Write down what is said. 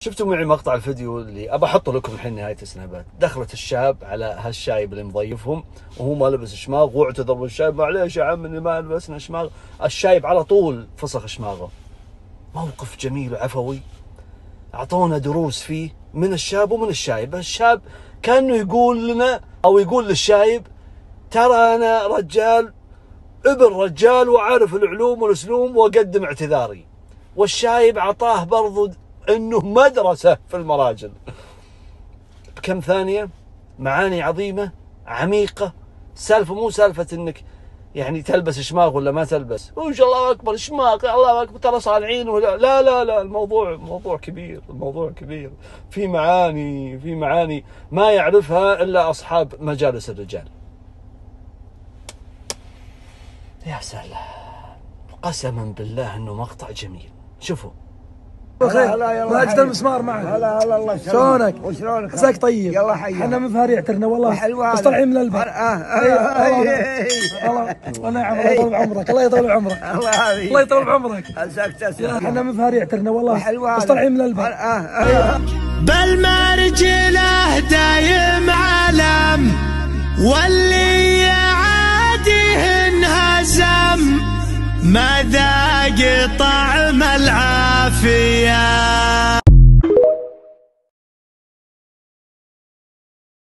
شفتوا معي مقطع الفيديو اللي ابى احطه لكم الحين نهايه السنابات. دخلت الشاب على هالشايب اللي مضيفهم وهو ما لبس شماغ، واعتذر من الشايب، معليش يا عم اني ما لبسنا شماغ. الشايب على طول فسخ شماغه. موقف جميل وعفوي، اعطونا دروس فيه من الشاب ومن الشايب. الشاب كانه يقول لنا او يقول للشايب ترى انا رجال ابن رجال وعارف العلوم والاسلوم واقدم اعتذاري، والشايب اعطاه برضو انه مدرسه في المراجل. بكم ثانيه معاني عظيمه عميقه. سالفه مو سالفه انك يعني تلبس شماغ ولا ما تلبس، وش الله اكبر شماغ الله اكبر ترى صانعين ولا لا لا لا. الموضوع موضوع كبير، الموضوع كبير، في معاني ما يعرفها الا اصحاب مجالس الرجال. يا سلام، قسما بالله انه مقطع جميل. شوفوا ماجد المسمار معك. هلا الله شلونك؟ وشلونك؟ عساك طيب؟ يلا حيا. احنا مفاريع ترنا والله، بس طالعين من البر. الله يعمر، الله يطول بعمرك، الله يطول بعمرك، الله يطول بعمرك. احنا مفاريع ترنا والله، بس طالعين من البر. بالمرجله دايم علم، واللي يعاديه انهزم، ما ذاق طعم العافيه.